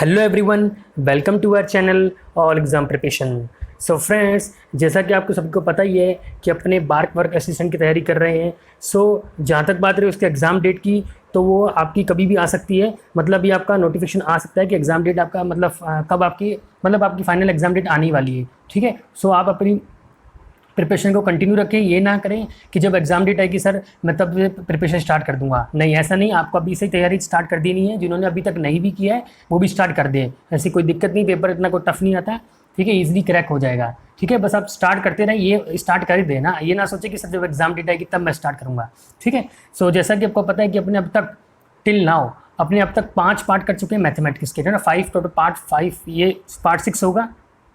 Hello everyone, welcome to our channel all exam preparation. So friends, जैसा कि आपको सबको पता ही है कि अपने बार्क वर्क असिस्टेंट की तैयारी कर रहे हैं। जहाँ तक बात रही उसके एग्ज़ाम डेट की, तो वो आपकी कभी भी आ सकती है। मतलब ये आपका नोटिफिकेशन आ सकता है कि एग्ज़ाम डेट आपका मतलब कब आपकी आपकी फाइनल एग्ज़ाम डेट आने वाली है। ठीक है, आप अपनी प्रिपरेशन को कंटिन्यू रखें। ये ना करें कि जब एग्जाम डेट आएगी सर मैं तब प्रिपरेशन स्टार्ट कर दूंगा। नहीं, ऐसा नहीं, आपको अभी से तैयारी स्टार्ट कर देनी है। जिन्होंने अभी तक नहीं भी किया है वो भी स्टार्ट कर दें, ऐसी कोई दिक्कत नहीं। पेपर इतना कोई टफ नहीं आता है, ठीक है, ईजिली क्रैक हो जाएगा। ठीक है, बस आप स्टार्ट करते रहें, ये स्टार्ट कर ही देना। ये ना सोचे कि सर जब एग्जाम डेट आएगी तब मैं स्टार्ट करूँगा। ठीक है, जैसा कि आपको पता है कि अपने अब तक टिल नाउ अपने अब तक 5 पार्ट कर चुके हैं मैथमेटिक्स के, है ना। 5 टोटल पार्ट 5, ये पार्ट 6 होगा।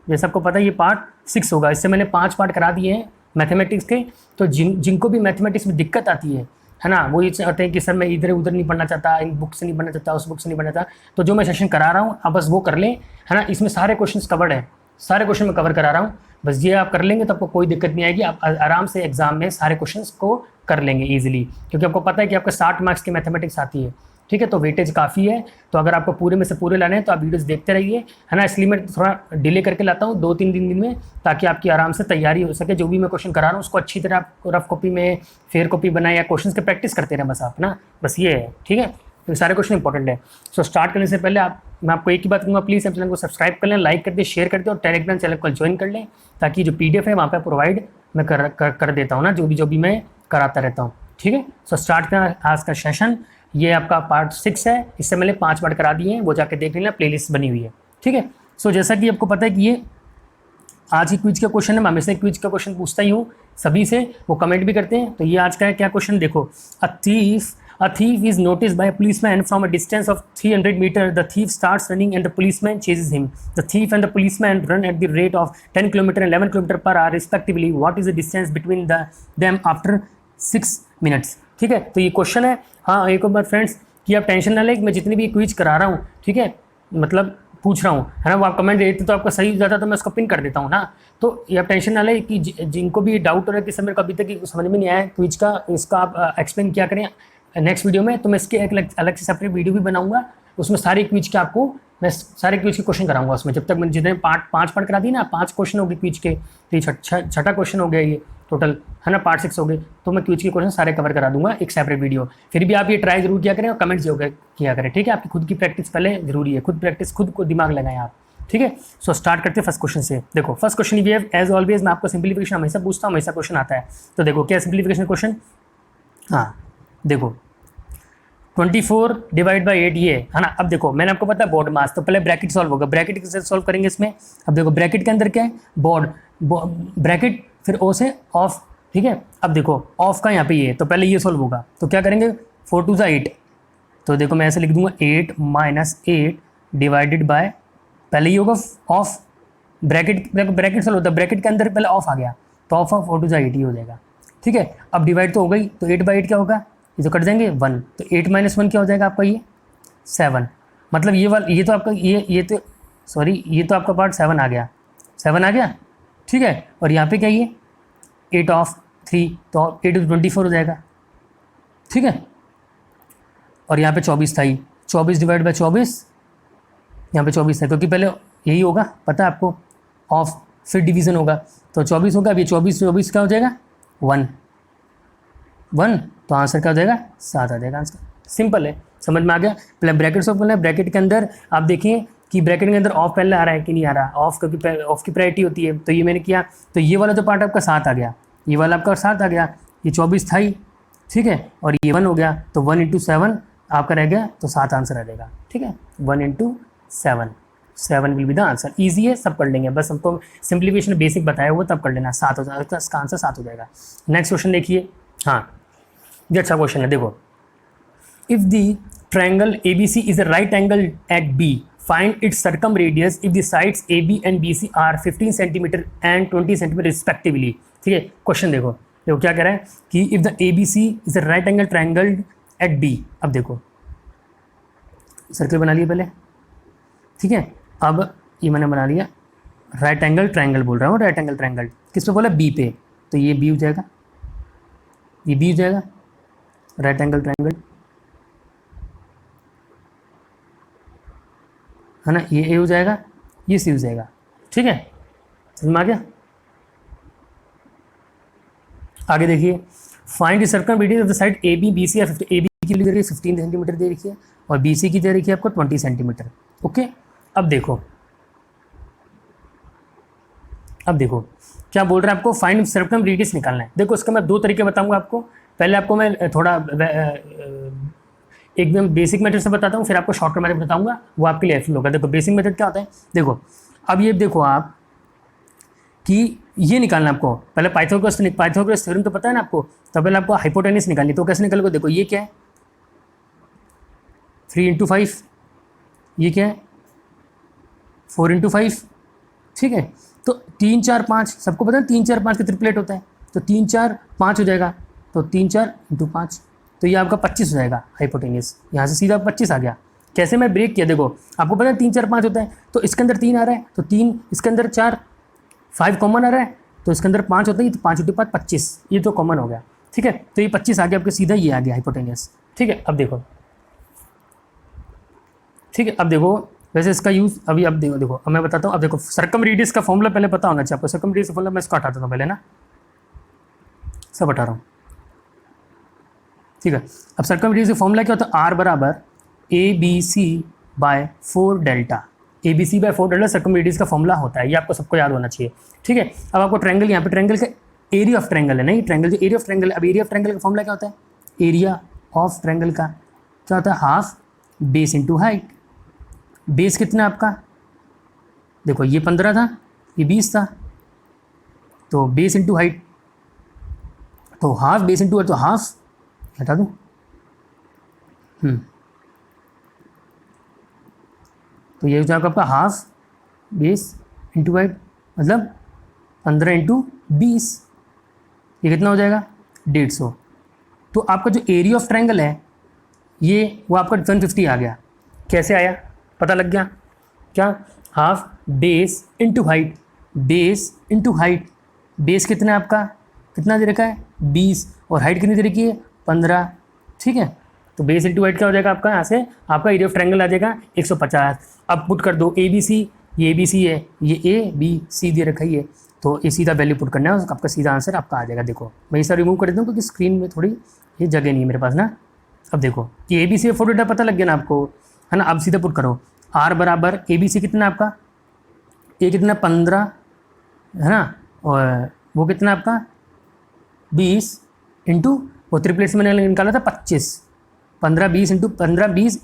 जैसा आपको पता है ये पार्ट 6 होगा। इससे मैंने 5 पार्ट करा दिए हैं मैथमेटिक्स के। तो जिनको भी मैथमेटिक्स में दिक्कत आती है ना, वो ये चाहते हैं कि सर मैं इधर उधर नहीं पढ़ना चाहता, इन बुक से नहीं पढ़ना चाहता, उस बुक से नहीं पढ़ना चाहता, तो जो मैं सेशन करा रहा हूँ आप बस वो कर लें, है ना। इसमें सारे क्वेश्चन कवर्ड है, सारे क्वेश्चन मैं कवर करा रहा हूँ। बस ये आप कर लेंगे तो आपको कोई दिक्कत नहीं आएगी। आप आराम से एग्जाम में सारे क्वेश्चन को कर लेंगे ईजिली, क्योंकि आपको पता है कि आपको 60 मार्क्स की मैथमेटिक्स आती है। ठीक है, तो वेटेज काफ़ी है। तो अगर आपको पूरे में से पूरे लाने हैं तो आप वीडियोस देखते रहिए, है ना। इसलिए मैं थोड़ा डिले करके लाता हूँ 2-3 दिन में, ताकि आपकी आराम से तैयारी हो सके। जो भी मैं क्वेश्चन करा रहा हूँ उसको अच्छी तरह आप रफ कॉपी में फेयर कॉपी बनाए या क्वेश्चन के प्रैक्टिस करते रहें बस आप ना। बस ये है, ठीक है। तो सारे क्वेश्चन इंपॉर्टेंट है। स्टार्ट करने से पहले मैं आपको एक ही बात कहूँगा, प्लीज़ चैनल को सब्सक्राइब कर लें, लाइक कर दें, शेयर कर दें और टेलीग्राम चैनल को ज्वाइन कर लें, ताकि जो PDF है वहाँ पर प्रोवाइड मैं कर देता हूँ ना, जो भी मैं कराता रहता हूँ। ठीक है, स्टार्ट करना आज का सेशन। ये आपका पार्ट 6 है। इससे मैंने 5 पार्ट करा दिए हैं, वो जाके देख लेना, प्लेलिस्ट बनी हुई है। ठीक है, जैसा कि आपको पता है कि ये आज की क्विज का क्वेश्चन है। मैं हमेशा क्विज का क्वेश्चन पूछता ही हूँ सभी से, वो कमेंट भी करते हैं। तो ये आज का है क्या क्वेश्चन, देखो। A thief is noticed by a policeman from a distance of 300 meters. The thief starts running and the policeman chases him. The thief and the policeman run at the rate of 10 km and 11 km per hour respectively. What is the distance between them after 6 minutes? ठीक है, तो ये question है। हाँ, एक बार friends कि आप tension ना लें कि मैं जितनी भी क्विज करा रहा हूँ, ठीक है, मतलब पूछ रहा हूँ, है ना, वो आप कमेंट देते तो आपका सही हो जाता तो मैं उसको पिन कर देता हूँ ना। तो ये आप टेंशन ना लें कि जिनको भी डाउट हो रहा है कि सर मेरे को अभी तक समझ में नहीं आया क्विज का, इसका आप एक्सप्लेन क्या करें नेक्स्ट वीडियो में, तो मैं इसके एक अलग से सेपरेट वीडियो भी बनाऊंगा। उसमें सारे क्विज के आपको मैं सारे क्विज के क्वेश्चन कराऊंगा उसमें। जब तक मैंने जितने 5 पार्ट करा दी ना, 5 क्वेश्चन हो गए क्विज के, तो ये छठा क्वेश्चन हो गया ये टोटल, है ना। पार्ट 6 हो गए, तो मैं क्विज के क्वेश्चन सारे कवर करा दूंगा एक सेपरेट वीडियो। फिर भी आप ये ट्राई जरूर किया करें और कमेंट जरूर किया करें। ठीक है, आपकी खुद की प्रैक्टिस पहले जरूरी है, खुद प्रैक्टिस, खुद को दिमाग लगाएं आप। ठीक है, स्टार्ट करते हैं फर्स्ट क्वेश्चन से। देखो फर्स्ट क्वेश्चन ये है, एज ऑलवेज मैं आपको सिंप्लीफिकेशन हमेशा पूछता हूँ, हमेशा क्वेश्चन आता है। तो देखो क्या सिंप्लीफिकेशन क्वेश्चन, हाँ देखो 24 डिवाइड बाई 8 ये है ना। अब देखो मैंने आपको पता है बोर्ड मास, तो पहले ब्रैकेट सॉल्व होगा। ब्रैकेट कैसे सॉल्व करेंगे इसमें, अब देखो ब्रैकेट के अंदर क्या है, बोर्ड ब्रैकेट, फिर ओ से ऑफ। ठीक है, अब देखो ऑफ का यहाँ पे ये, तो पहले ये सॉल्व होगा। तो क्या करेंगे, 4 2 8, तो देखो मैं ऐसे लिख दूंगा 8 - 8 डिवाइडेड बाय, पहले ये होगा ऑफ, ब्रैकेट सॉल्व होता है, ब्रैकेट के अंदर पहले ऑफ आ गया, तो ऑफ 4 2 8 ही हो जाएगा। ठीक है, अब डिवाइड तो हो गई, तो 8/8 क्या होगा, ये तो कट जाएंगे 1, तो 8 - 1 क्या हो जाएगा आपका, ये 7। मतलब ये वाला, ये तो आपका ये तो सॉरी, ये तो आपका पार्ट 7 आ गया, 7 आ गया। ठीक है, और यहाँ पे क्या ये 8 ऑफ 3, तो 8 24 हो जाएगा। ठीक है, और यहाँ पे 24 था, ही 24 डिवाइड बाई 24, यहाँ पे 24 है, क्योंकि पहले यही होगा पता है आपको, ऑफ फिर डिवीज़न होगा, तो 24 होगा। अब ये 24 क्या हो जाएगा, 1, तो आंसर क्या हो जाएगा, 7 आ जाएगा आंसर। सिंपल है, समझ में आ गया। पहले ब्रैकेट सॉल्व करना है। ब्रैकेट के अंदर आप देखिए कि ब्रैकेट के अंदर ऑफ पहले आ रहा है कि नहीं आ रहा, ऑफ, क्योंकि ऑफ की प्रायोरिटी होती है। तो ये मैंने किया, तो ये वाला जो पार्ट आपका 7 आ गया, ये वाला आपका 7 आ गया, ये 24 था ही। ठीक है, और ये 1 हो गया, तो 1 × 7 आपका रह गया, तो 7 आंसर आ जाएगा। ठीक है, 1 × 7 will be the answer. Easy है, सब कर लेंगे, बस हमको सिंप्लीफिकेशन बेसिक बताया हुआ तब कर लेना, 7 हो जाएगा, इसका आंसर 7 हो जाएगा। नेक्स्ट क्वेश्चन देखिए, हाँ ये अच्छा क्वेश्चन है। देखो, if the triangle ABC is a right angle at B, find its circum radius if the sides AB and BC are 15 centimetre and 20 centimetre respectively. ठीक है, क्वेश्चन देखो क्या कह रहा है कि if the ABC is a right angle triangle at B। अब देखो सर्कल बना लिया पहले, ठीक है, अब ये मैंने बना लिया राइट एंगल ट्रायंगल, बोल रहा हूँ राइट एंगल ट्रायंगल, किस पे बोला, B पे, तो ये B हो जाएगा, ये B हो जाएगा राइट एंगल ट्रायंगल। है ना, ये ए हो जाएगा, ये सी हो जाएगा। ठीक है, समझ में आ गया। आगे देखिए, find the circumference of the side A B B C. A B की दे रही है 15 सेंटीमीटर दे रखी है और बी सी की दे रखी है आपको 20 सेंटीमीटर। ओके, अब देखो क्या बोल रहा है आपको, फाइंड सर्कमफेरेंस निकालना है। देखो इसका मैं दो तरीके बताऊंगा आपको। पहले आपको मैं थोड़ा एकदम बेसिक मेथड से बताता हूँ, फिर आपको शॉर्टकट मेथड बताऊंगा, वो आपके लिए हेल्पफुल होगा। देखो बेसिक मेथड क्या होता है, देखो अब ये देखो आप कि ये निकालना आपको, पहले पाइथागोरस थ्योरम तो पता है ना आपको, तो पहले आपको हाइपोटेनस निकालनी। तो कैसे निकालोगे, देखो ये क्या है 3 × 5, ये क्या है 4 × 5। ठीक है, तो 3 4 5 सबको पता है 3 4 5 का ट्रिपलेट होता है, तो 3 4 5 हो जाएगा, तो 3 4 × 5, तो ये आपका 25 हो जाएगा हाइपोटेनस। यहाँ से सीधा 25 आ गया। कैसे मैं ब्रेक किया, देखो आपको पता है 3 4 5 होता है, तो इसके अंदर 3 आ रहा है, तो 3 इसके अंदर 4 5 कॉमन आ रहा है, तो इसके अंदर 5 होता है, तो 5 × 5 25, ये तो कॉमन हो गया। ठीक है, तो ये 25 आ गया आपके, सीधा ये आ गया हाइपोटेनस। ठीक है, अब देखो, ठीक है अब देखो वैसे इसका यूज़ अभी अब देखो अब मैं बताता हूँ। अब देखो सर्कमरेडियस का फॉर्मूला पहले पता होना चाहिए आपको। सर्कमरेडियस का फॉर्मूला मैं इसका हटाता हूँ पहले ना, सब हटा रहा हूँ। ठीक है, अब सर्कमरेडियस का फॉर्मूला क्या होता है, आर बराबर ABC/4 डेल्टा। ABC/4 सर्कमरेडियस का फॉर्मूला होता है, ये आपको सबको याद होना चाहिए। ठीक है, अब आपको ट्रायंगल, यहाँ पे ट्रायंगल का एरिया ऑफ ट्रायंगल है, नहीं ट्रायंगल जो एरिया ऑफ ट्रायंगल है। अब एरिया ऑफ ट्रायंगल का फॉर्मूला क्या होता है, एरिया ऑफ ट्रायंगल का क्या होता है, half base into height. Base कितना है आपका, देखो ये 15 था, ये 20 था, तो बेस इंटू हाइट, तो हाफ बेस इंटू हाइट, तो हाफ हटा दूँ, तो ये हो जाएगा आपका हाफ बेस इंटू हाइट, मतलब 15 × 20, ये कितना हो जाएगा 150। तो आपका जो एरिया ऑफ ट्रायंगल है ये वो आपका 150 आ गया। कैसे आया पता लग गया, क्या, half base into height, base into height, base कितना है आपका, कितना दे रखा है 20, और हाइट कितनी दे रखी है 15। ठीक है, तो बेस इंटू हाइट क्या हो जाएगा आपका, यहाँ से आपका एरिया ऑफ ट्रायंगल आ जाएगा 150। अब पुट कर दो ABC, ये ABC है, ये ABC दे रखा ही है, तो ये सीधा वैल्यू पुट करना है, आपका सीधा आंसर आपका आ जाएगा। देखो मैं ये सब रिमूव कर देता हूँ क्योंकि स्क्रीन में थोड़ी ये जगह नहीं है मेरे पास ना। अब देखो कि ABC/4 डेल्टा पता लग गया ना आपको, है ना। अब सीधा पुट करो, R बराबर ABC कितना आपका, ए कितना 15 है ना, और वो कितना आपका 20 इंटू वो ट्रिपलेट से मैंने निकाला था 25, 15 20 into 15 20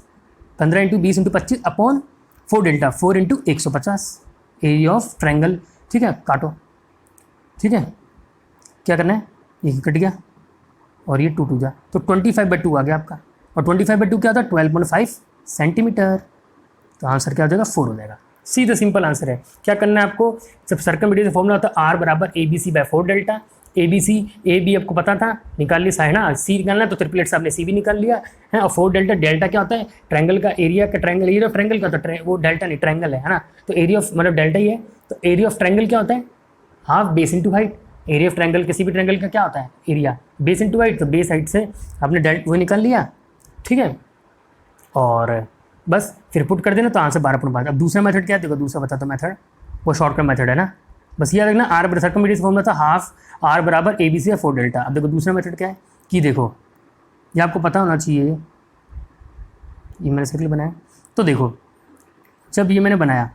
15 into 20 into 25 upon 4 delta, 4 into 150 area of triangle. ठीक है, काटो। ठीक है, क्या करना है, ये कट गया और ये 2 2 जा, तो 25/2 आ गया आपका, और 25/2 क्या था 12.5 सेंटीमीटर। तो आंसर क्या हो जाएगा 4 हो जाएगा। सीधा सिंपल आंसर है। क्या करना है आपको, जब सर्कमफेरेंस का फॉर्मूला होता है R बराबर ABC/4 डेल्टा। ABC AB आपको पता था, निकाल लिया है ना, C निकालना है तो ट्रिपलेट से आपने C भी निकाल लिया है, और 4 डेल्टा, डेल्टा क्या होता है ट्रायंगल का एरिया का, ट्रायंगल एरिया ऑफ ट्रायंगल क्या होता है, वो डेल्टा नहीं ट्रायंगल है ना, तो एरिया ऑफ मतलब डेल्टा ही है, तो एरिया ऑफ ट्रायंगल क्या होता है half base into height. Area of triangle किसी भी ट्रायंगल का क्या होता है एरिया बेस इंटू हाइट, तो बेस हाइट से आपने डेल्टा वो निकाल लिया। ठीक है, और बस फिर पुट कर देना तो आंसर 12.5। अब दूसरा मेथड क्या है, देखो दूसरा बताता हूँ मेथड, वो शॉर्टकट मेथड है ना, बस याद रखना R सर्कमफेरेंस फॉर्मूला था हाफ R बराबर ABC/4 डेल्टा। अब देखो दूसरा मेथड क्या है कि देखो ये आपको पता होना चाहिए, ये मैंने सर्कल बनाया, तो देखो जब ये मैंने बनाया,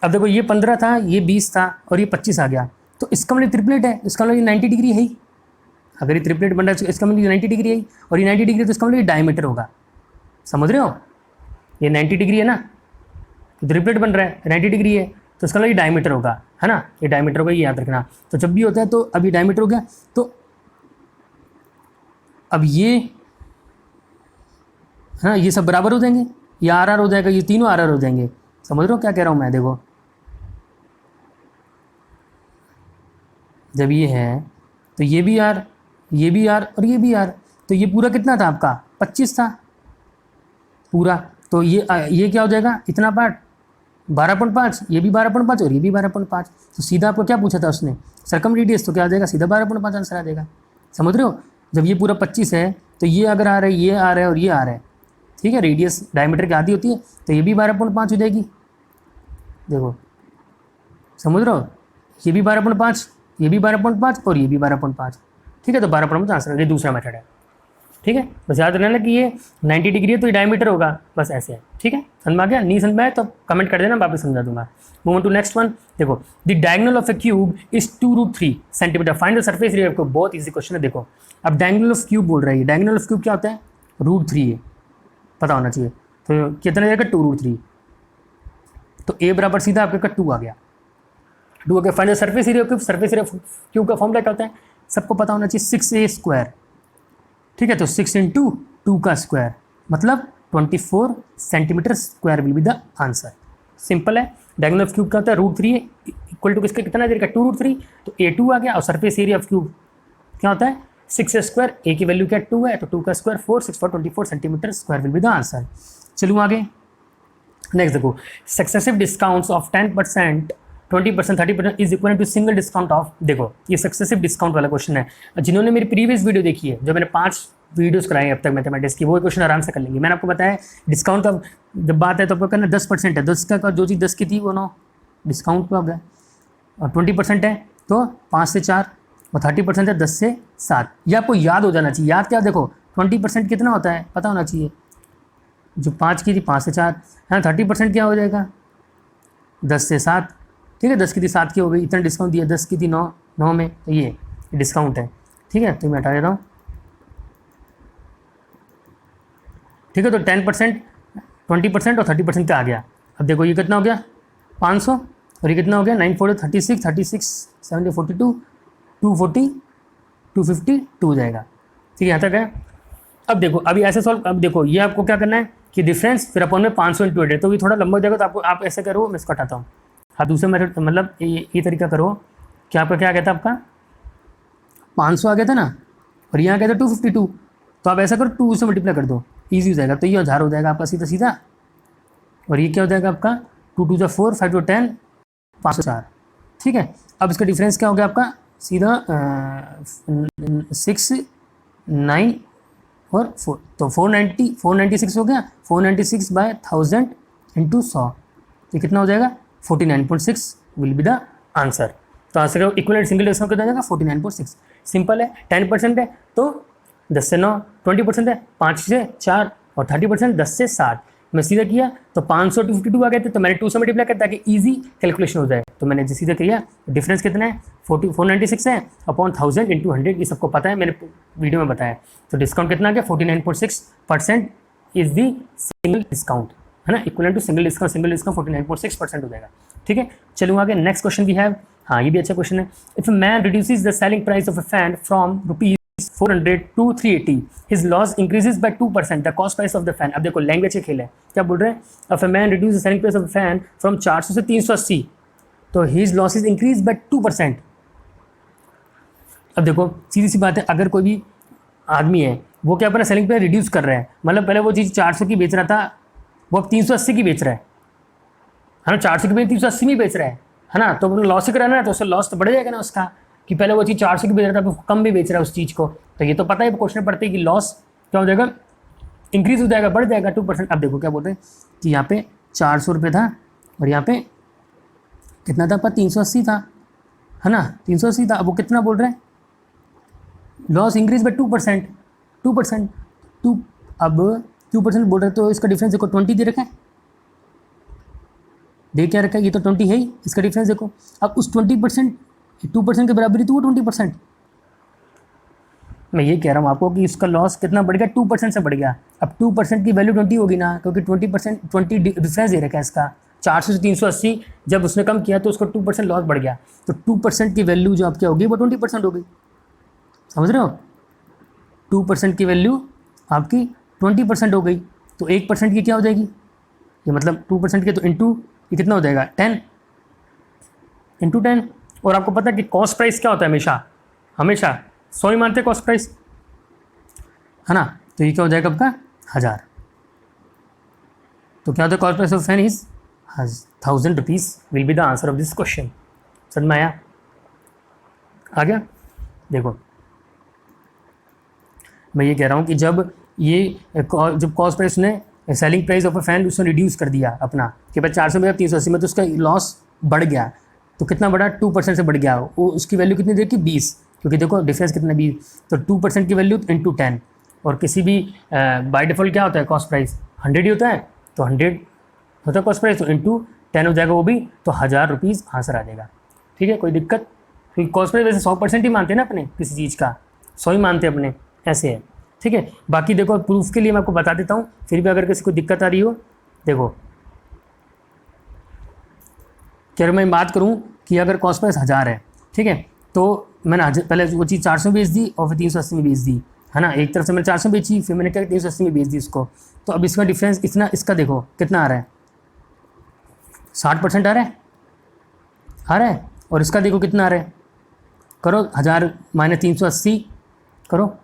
अब देखो ये 15 था, ये 20 था और ये 25 आ गया, तो इसका मतलब ट्रिपलेट है, इसका मतलब ये 90 डिग्री है ही। अगर ये ट्रिपलेट बन रहा है इसका मतलब 90 डिग्री है, और ये 90 डिग्री तो इसका मतलब ये डायमीटर होगा। समझ रहे हो, ये 90 डिग्री है ना, तो ट्रिपलेट बन रहा है 90 डिग्री है, तो इसका मतलब ये डायमीटर होगा, है ना, ये डायमीटर होगा, ये याद रखना। तो जब भी होता है तो अभी डायमीटर हो गया, तो अब ये है ना, ये सब बराबर हो जाएंगे, ये RR हो जाएगा, ये तीनों RR हो जाएंगे। समझ रहे हो क्या कह रहा हूँ मैं, देखो जब ये है तो ये भी R, ये भी R और ये भी R, तो ये पूरा कितना था आपका 25 था पूरा, तो ये क्या हो जाएगा इतना पार्ट 12.5, ये भी 12.5 और ये भी 12.5, तो सीधा आपको क्या पूछा था उसने सर्कमरेडियस, तो क्या आ जाएगा सीधा 12.5 आंसर आ जाएगा। समझ रहे हो, जब ये पूरा 25 है तो ये अगर आ रहा है, ये आ रहा है और ये आ रहा है, ठीक है, रेडियस डायमीटर की आधी होती है, तो ये भी 12.5 हो जाएगी। देखो समझ रहे हो, ये भी 12.5, ये भी 12.5 और ये भी 12.5। ठीक है, तो 12.5 आंसर, ये दूसरा मेथड है। ठीक है, बस याद रखना कि ये 90 डिग्री है तो ये डायमीटर होगा, बस ऐसे है। ठीक है, समझ में आ गया? नहीं समझ में आया तो कमेंट कर देना, वापस समझा दूंगा। Move on to next one. देखो, the diagonal of a cube is 2√3 centimetre, find the surface area. को बहुत ईजी क्वेश्चन है। देखो, अब डायगोनल ऑफ क्यूब बोल रहा है, डायगोनल ऑफ क्यूब क्या होता है? √3 है, पता होना चाहिए। तो कितना जाएगा? 2√3। तो ए बराबर सीधा आपके 2 आ गया। 2 आ गया। Find the surface area cube. Surface area cube का फॉर्मूला क्या होता है? सबको पता होना चाहिए, 6a²। ठीक है, तो 6 × 2 का स्क्वायर मतलब 24 centimetre square will be the answer. Simple है। डायगोनल ऑफ क्यूब क्या होता है? √3 है, इक्वल टू किसका कितना देगा? 2√3। तो a2 आ गया, और सरफेस एरिया ऑफ क्यूब क्या होता है? 6a²। ए की वैल्यू क्या 2 है, तो 2 का square 4, 6 4 24 centimetre square will be the answer. चलो आगे नेक्स्ट देखो, successive discounts of 10%, 20%, 30% is equal to single discount of. देखो, ये सक्सेसिव डिस्काउंट वाला क्वेश्चन है। जिन्होंने मेरी प्रीवियस वीडियो देखी है, जो मैंने 5 वीडियोस कराई है अब तक मैथमेटिक्स की, वो क्वेश्चन आराम से कर लेंगे। मैंने आपको बताया डिस्काउंट का जब बात है तो आपको करना 10% है, 10 का जो चीज़ 10 की थी वो 9 डिस्काउंट पे हो गया, और 20% है तो 5 से 4, और 30% है 10 से 7। ये आपको याद हो जाना चाहिए। याद क्या? देखो 20% कितना होता है पता होना चाहिए, जो 5 की थी 5 से 4 है। 30% क्या हो जाएगा? 10 से 7। ठीक है, 10 की थी 7 की हो गई, इतना डिस्काउंट दिया। 10 की थी 9, 9 में, तो ये डिस्काउंट है। ठीक है, तो मैं हटा देता हूँ। ठीक है, तो 10%, 20% और 30% का आ गया। अब देखो ये कितना हो गया? 500, और ये कितना हो गया? 9 4 36, 36 7 42, 240, 252 हो जाएगा। ठीक है, यहाँ तक है। अब देखो, अभी ऐसे सॉल्व, अब देखो ये आपको क्या करना है कि डिफरेंस फिर अपन में 500 × 8 है, तो ये थोड़ा लंबा हो जाएगा। तो आपको आप ऐसे करो, मैं इसको हटाता हूँ। हाँ, दूसरे मेथड मतलब ये तरीका करो कि आपका क्या कहता है, आपका 500 आ गया था ना, और यहाँ क्या था 252, तो आप ऐसा करो 2 से मल्टीप्लाई कर दो, ईजी हो जाएगा। तो ये 1000 हो जाएगा आपका सीधा सीधा, और ये क्या हो जाएगा आपका 2 2 4 5 2 10 504। ठीक है, अब इसका डिफरेंस क्या हो गया आपका सीधा 6 9 और 4, तो 496 हो गया। 496/1000 × 100, ये कितना हो जाएगा? 49.6 विल बी द आंसर। तो आंसर का इक्वलेंट सिंगल डिस्काउंट कितना जाएगा? 49.6। सिंपल है। 10% है तो 10 से 9, 20% है 5 से 4, और 30% 10 से 7। मैं सीधा किया तो 500 252 आ गए थे, तो मैंने 2 से मल्टीप्लाई किया ताकि इजी कैलकुलेशन हो जाए। तो मैंने सीधा किया, डिफरेंस कितना है? 496 है अपॉन 1000 × 100, ये सबको पता है, मैंने वीडियो में बताया। तो डिस्काउंट कितना आ गया? 49.6% इज दी सिंगल डिस्काउंट, है ना, equal to single discount. Single discount 49.6% हो जाएगा। ठीक है, चलो आगे नेक्स्ट क्वेश्चन भी है। हाँ, ये भी अच्छा क्वेश्चन है। If a man reduces the selling price of a fan from ₹400 to $380, his loss increases by 2%, the cost price of the fan। अब देखो लैंग्वेज का खेल है, क्या बोल रहे हैं? If a man reduces the selling price of a fan from 400 से 380, तो his losses increase by 2%। अब देखो सीधी सी बात है, अगर कोई भी आदमी है वो क्या अपना सेलिंग प्राइस रिड्यूस कर रहा है, मतलब पहले वो चीज़ 400 की बेच रहा था, वो अब 380 की बेच रहा है ना, 400 की बेच 380 में बेच रहा है ना, तो अपना लॉस ही कराना है, तो उससे लॉस तो बढ़ जाएगा ना उसका, कि पहले वो चीज़ 400 की बेच रहा था, कम भी बेच रहा है उस चीज़ को। तो ये तो पता है क्वेश्चन पढ़ते हैं कि लॉस क्या हो जाएगा? इंक्रीज हो जाएगा, बढ़ जाएगा 2%। अब देखो क्या बोलते हैं कि यहाँ पे 400 रुपये था, और यहाँ पे कितना था? पर 380 था, है ना, 380 था। अब वो कितना बोल रहे हैं? लॉस इंक्रीज बाय 2%, 2%, अब 2% बोल रहे हैं, तो इसका डिफरेंस देखो 20 दे रखा है, दे क्या रखा है? ये तो 20 है ही, इसका डिफरेंस देखो। अब उस 20%, 2% के बराबर ही तो वो 20%। मैं ये कह रहा हूँ आपको कि इसका लॉस कितना बढ़ गया? 2% से बढ़ गया। अब 2% की वैल्यू 20 होगी ना, क्योंकि 20% डिफरेंस दे रखा है इसका। 400 से 380 जब उसने कम किया तो उसको 2% लॉस बढ़ गया, तो 2% की वैल्यू जो आपकी होगी वो 20% हो गई। समझ रहे हो? 2% की वैल्यू आपकी 20% हो गई, तो 1% की क्या हो जाएगी? ये मतलब 2% के तो इंटू ये कितना हो जाएगा? 10 इंटू 10। और आपको पता है कि कॉस्ट प्राइस क्या होता है? हमेशा 100 ही मानते हैं कॉस्ट प्राइस, है ना, तो ये क्या हो जाएगा आपका 1000। तो क्या होता है? Cost price of fan is 1000 rupees will be the answer of this question. समझ में आया? आ गया? देखो मैं ये कह रहा हूँ कि जब कॉस्ट प्राइस ने selling price of a fan उसने रिड्यूस कर दिया अपना कि भाई 400 में अब 380 में, तो उसका लॉस बढ़ गया। तो कितना बढ़ा? 2% से बढ़ गया। वो उसकी वैल्यू कितनी देखी? 20, क्योंकि देखो डिफरेंस कितना 20, तो 2% की वैल्यू इंटू 10। और किसी भी बाय डिफ़ॉल्ट क्या होता है? कॉस्ट प्राइस 100 ही होता है, तो 100 होता है कॉस्ट प्राइस, तो इंटू 10 हो जाएगा वो भी, तो 1000 रुपीज़ आंसर आ जाएगा। ठीक है, कोई दिक्कत? क्योंकि कॉस्ट प्राइस वैसे 100% ही मानते हैं ना अपने, किसी चीज़ का 100 ही मानते हैं अपने, ऐसे है। ठीक है, बाकी देखो प्रूफ के लिए मैं आपको बता देता हूँ, फिर भी अगर किसी को दिक्कत आ रही हो, देखो क्या मैं बात करूँ कि अगर कॉस्ट प्राइस 1000 है, ठीक है, तो मैंने पहले वो चीज़ 400 बेच दी और फिर 380 में बेच दी, है ना। एक तरफ से मैंने 400 बेची, फिर मैंने क्या 380 में बेच दी इसको। तो अब इसका डिफरेंस इतना, इसका देखो कितना आ रहा है, 60% आ रहा है। और इसका देखो कितना आ रहा है, करो 1000 माइनस 380 करो,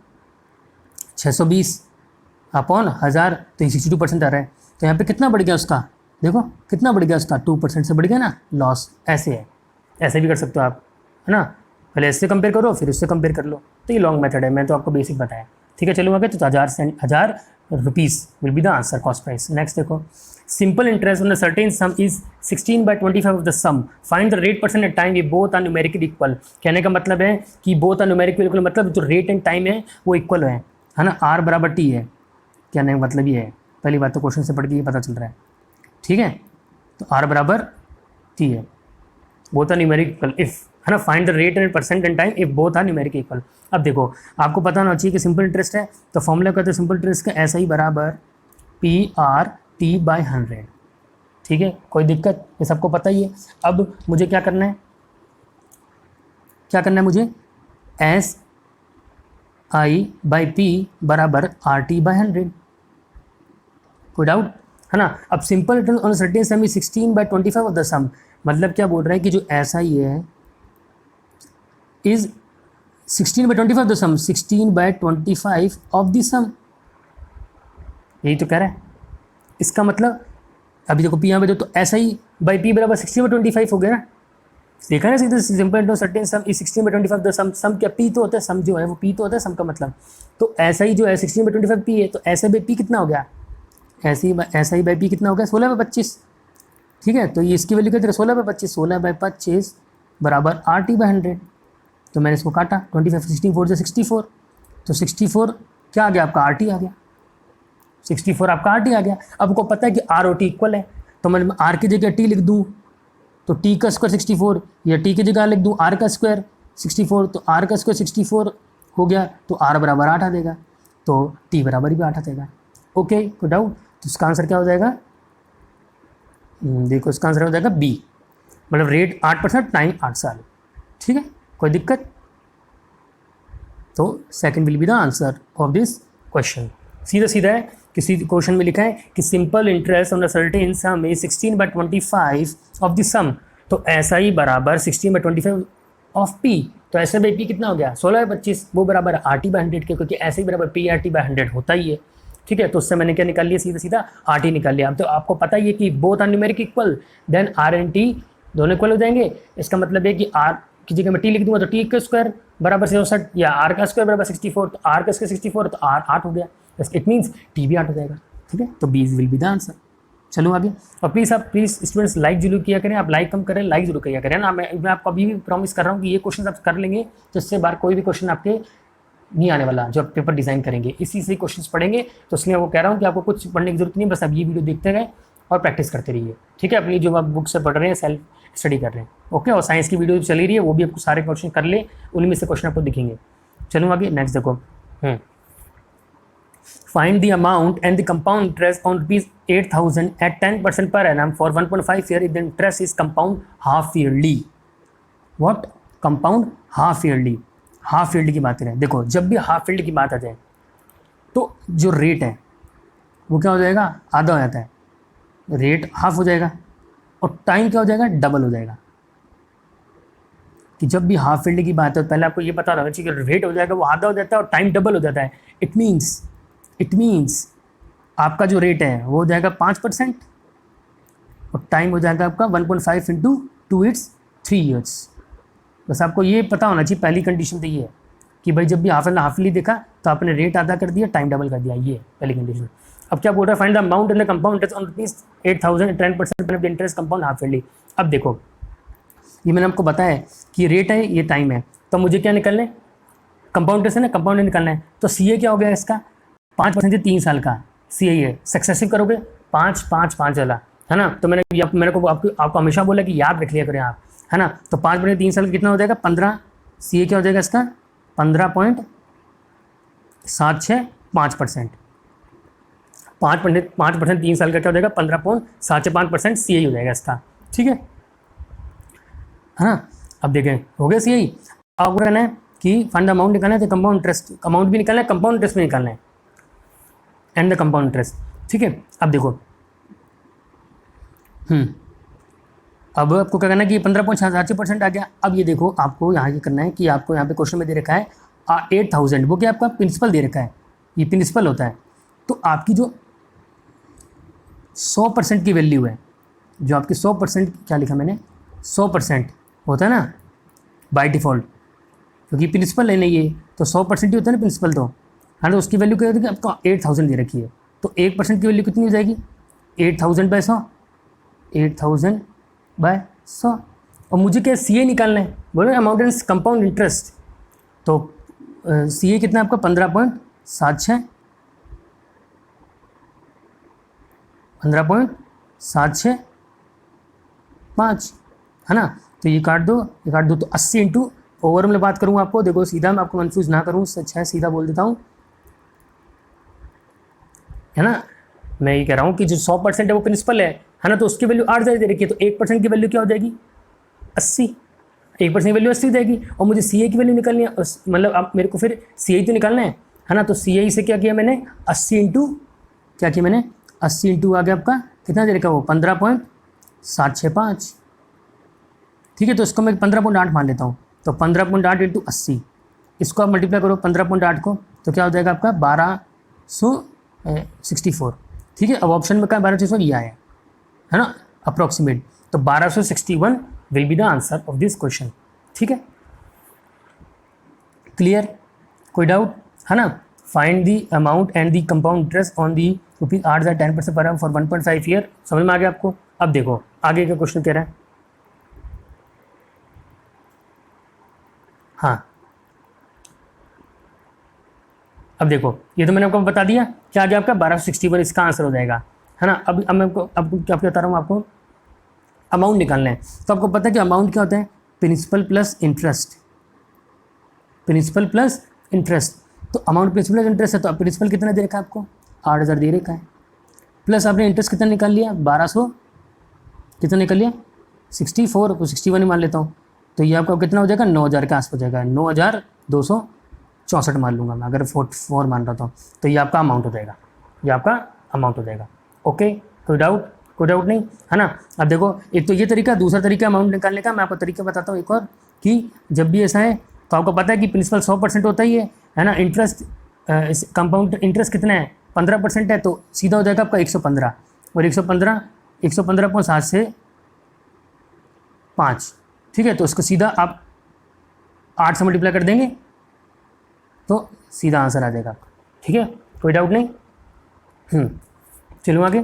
620 अपॉन 1000, तो 62% आ रहा है। तो यहाँ पे कितना बढ़ गया उसका, देखो कितना बढ़ गया उसका, 2% से बढ़ गया ना लॉस। ऐसे है, ऐसे भी कर सकते हो आप, है ना। पहले इससे कंपेयर करो फिर उससे कंपेयर कर लो। तो ये लॉन्ग मेथड है, मैं तो आपको बेसिक बताया। ठीक है, चलो आगे। तो 1000 rupees will be the answer cost price. Next देखो, simple interest on a certain sum is 16/25 of the sum, find the rate percent and time, ये बोथ आर न्यूमेरिकल इक्वल। कहने का मतलब है कि बोथ आर न्यूमेरिकल इक्वल, मतलब जो rate and time है वो इक्वल है ना। R बराबर T है, कहने का मतलब ये है। पहली बात तो क्वेश्चन से पढ़ के ये पता चल रहा है। ठीक है, तो R बराबर T है, both are numerical equal if, है ना। Find the rate and percent and time if both are numerical equal. अब देखो आपको पता होना चाहिए कि सिंपल इंटरेस्ट है, तो फॉर्मूला कहते हैं सिंपल इंटरेस्ट का ऐसा ही बराबर PRT/100। ठीक है, कोई दिक्कत? ये सबको पता ही है। अब मुझे क्या करना है, मुझे SI/P बराबर RT/100। कोई डाउट, है ना। अब simple return on certain sum is 16/25 of the sum, मतलब क्या बोल रहा है कि जो SI है is 16/25 of the sum, 16/25 of the sum, यही तो कह रहा है। इसका मतलब अभी देखो P यहाँ पे दो, तो SI/P बराबर 16/25 हो गया ना। देखा ना सीधे, simple into certain sum is 16/25 the sum. Sum क्या? P तो होता है, सम जो है वो P तो होता है सम का मतलब। तो SI जो है 16/25 P है, तो SI/P कितना हो गया, SI/P कितना हो गया, 16/25। ठीक है, तो ये इसकी वैल्यू कितनी, 16/25, 16/25 बराबर RT/100। तो मैंने इसको काटा, 25 16 4 से 64, तो 64 क्या आ गया आपका, RT आ गया। 64 आपका RT आ गया। अब को पता है कि R और T इक्वल है, तो मैं R की जगह T लिख दूँ, तो T का स्क्वायर 64, या T की जगह लिख दूँ R का स्क्वायर 64, तो R का स्क्वायर 64 हो गया, तो R बराबर 8 आ जाएगा, तो T बराबर भी 8 आ जाएगा। ओके, कोई डाउट? तो इसका आंसर क्या हो जाएगा, देखो इसका आंसर हो जाएगा B, मतलब रेट 8%, टाइम 8 साल। ठीक है, कोई दिक्कत? तो second will be the answer of this question. सीधा सीधा है, किसी क्वेश्चन में लिखा है कि simple interest on a certain sum is 16/25 of the sum, तो ऐसा ही बराबर 16/25 ऑफ P, तो ऐसे में P कितना हो गया, 16/25, वो बराबर RT/100 के, क्योंकि ऐसे ही बराबर PRT/100 होता ही है। ठीक है, तो उससे मैंने क्या निकाल लिया, सीधा सीधा RT निकाल लिया। अब तो आपको पता ही है कि both are numerical equal, then R and T दोनों इक्वल हो जाएंगे। इसका मतलब है कि R की जगह मैं T लिख दूंगा, तो T का स्क्वायर बराबर 64, या R का स्क्वायर बराबर 64, तो R का स्क्वायर 64, तो R 8 हो गया, इट मीन्स T भी 8 हो जाएगा। ठीक है, तो B will be the answer. चलो आगे। और प्लीज़ स्टूडेंट्स लाइक जरूर किया करें, आप लाइक कम करें, लाइक जरूर किया करें ना। मैं आपको अभी भी प्रॉमिस कर रहा हूँ कि ये क्वेश्चन आप कर लेंगे तो इससे बार कोई भी क्वेश्चन आपके नहीं आने वाला, जो आप पेपर डिज़ाइन करेंगे इसी से क्वेश्चन पढ़ेंगे। तो इसलिए वो कह रहा हूँ कि आपको कुछ पढ़ने की जरूरत नहीं, बस आप ये वीडियो देखते गए और प्रैक्टिस करते रहिए। ठीक है, अपनी जो आप बुक से पढ़ रहे हैं, सेल्फ स्टडी कर रहे हैं। ओके, और साइंस की वीडियो चली रही है, वो भी आपको सारे क्वेश्चन कर ले, उनमें से क्वेश्चन आपको दिखेंगे। चलो आगे, नेक्स्ट देखो। Find the amount and the compound interest on ₹8,000 at 10% per annum for 1.5 year if the interest is compound half yearly. What? Compound half yearly. Half field की बात करें, देखो जब भी हाफ फील्ड की बात आ जाए तो जो रेट है वो क्या हो जाएगा, आधा हो जाता है, रेट हाफ हो जाएगा, और टाइम क्या हो जाएगा, डबल हो जाएगा। कि जब भी हाफ फील्ड की बात है पहले आपको ये पता रहना चाहिए कि रेट हो जाएगा वो आधा हो जाता है और टाइम डबल हो जाता है। इट मीन्स आपका जो रेट है वो हो जाएगा 5% और टाइम हो जाएगा आपका 1.5 इंटू 2 इट्स 3 ईयर्स। बस आपको ये पता होना चाहिए, पहली कंडीशन तो ये है कि भाई जब भी हाफली देखा तो आपने रेट आधा कर दिया, टाइम डबल कर दिया, ये पहली कंडीशन। अब क्या बोल रहा है, find the amount in the compound interest on rupees 8,000 10% of the interest compound half yearly. अब देखो ये मैंने आपको बताया कि रेट है, ये टाइम है, तो मुझे क्या निकलना है, कंपाउंड इंटरेस्ट है ना, कंपाउंड निकलना है। तो सी ए क्या हो गया इसका 5% 3 साल का सी ए है, सक्सेसिव करोगे 5-5-5 वाला, है ना। तो मेरे को आपको हमेशा बोला कि याद रख लिया करें आप, है ना। तो 5% 3 साल का कितना हो जाएगा 15, सी ए क्या हो जाएगा इसका 15.765%। 5% 3 साल का क्या हो जाएगा 15.765% सी ए हो जाएगा इसका, ठीक है ना। अब देखें हो गया सी ए। अब आपको कहना है कि फंड अमाउंट निकालना है, तो कंपाउंड इंटरेस्ट अमाउंट भी निकालना है, कंपाउंड इंटरेस्ट भी निकालना है, एंड द कंपाउंड इंटरेस्ट, ठीक है। अब देखो अब आपको क्या करना है कि 15.86% आ गया। अब ये देखो आपको यहाँ ये करना है कि आपको यहाँ पे क्वेश्चन में दे रखा है 8,000, वो क्या आपका प्रिंसिपल दे रखा है, ये प्रिंसिपल होता है। तो आपकी जो 100% की वैल्यू है, जो आपकी 100%, क्या लिखा मैंने 100% होता है ना बाय डिफ़ॉल्ट, क्योंकि प्रिंसिपल है नहीं ये, तो 100% ही होता है ना प्रिंसिपल, तो हाँ। तो उसकी वैल्यू क्या होती है कि आपको 8,000 दे रखी है, तो 1% की वैल्यू कितनी हो जाएगी 8,000/100, 8,000/100। और मुझे क्या सी ए निकालना है, बोलो अमाउंट इन कंपाउंड इंटरेस्ट। तो सी ए कितना आपका 15.765, है ना। तो ये काट दो, तो 80 इंटू ओवर में बात करूँ आपको, देखो सीधा मैं आपको कंफ्यूज ना करूँ, उससे अच्छा है सीधा बोल देता हूँ, है ना। मैं ये कह रहा हूँ कि जो 100% है वो प्रिंसिपल है ना, तो उसकी वैल्यू 8,000 दे रखी है, तो 1% की वैल्यू क्या हो जाएगी 80, 1% की वैल्यू 80 हो जाएगी। और मुझे सी ए की वैल्यू निकालनी है, मतलब अब मेरे को फिर सी ए तो निकालना है ना। तो सी ए से क्या किया मैंने 80 इंटू क्या किया मैंने 80 इंटू आ गया आपका कितना दे रखा वो 15.765, ठीक है। तो इसको मैं 15.8 मान लेता हूँ, तो 15.8 इंटू 80, इसको आप मल्टीप्लाई करो 15.8 को, तो क्या हो जाएगा आपका 1264, ठीक है। अब ऑप्शन में क्या 1264 ये आया, है ना, अप्रॉक्सीमेट। तो 1261 will be the answer of this question, ठीक है। क्लियर, कोई डाउट, है ना। Find the amount and the compound interest on the rupees 8,000 10% per annum for 1.5 year, समझ में आ गया आपको। अब देखो आगे का क्वेश्चन कह रहा है, हाँ अब देखो ये तो मैंने आपको बता दिया, क्या आ गया आपका 1261 इसका आंसर हो जाएगा, है ना। अब मैं अब क्या बता रहा हूँ आपको, अमाउंट निकालना है। तो आपको पता है कि अमाउंट क्या होता है principal plus interest, principal plus interest. तो अमाउंट प्रिंसिपल प्लस इंटरेस्ट है, तो प्रिंसिपल कितना दे रखा है आपको 8,000 दे रखा है, प्लस आपने इंटरेस्ट कितना निकाल लिया 1200, कितना निकल लिया 64 को 61 ही मान लेता हूँ। तो ये आपका कितना हो जाएगा 9,000 के आस हो जाएगा, 9,264 मान लूँगा मैं, अगर 44 मान रहा था। तो ये आपका अमाउंट हो जाएगा, ये आपका अमाउंट हो जाएगा। ओके, कोई डाउट नहीं, है ना। अब देखो एक तो ये तरीका, दूसरा तरीका अमाउंट निकालने का मैं आपको तरीका बताता हूँ एक और, कि जब भी ऐसा है तो आपको पता है कि प्रिंसिपल 100% होता ही है ना। इंटरेस्ट कंपाउंड इंटरेस्ट कितना है 15% है, तो सीधा हो जाएगा आपका 115, और 115.7 से 5, ठीक है। तो उसको सीधा आप 8 से मल्टीप्लाई कर देंगे तो सीधा आंसर आ जाएगा आपका, ठीक है, कोई डाउट नहीं। चलो आगे,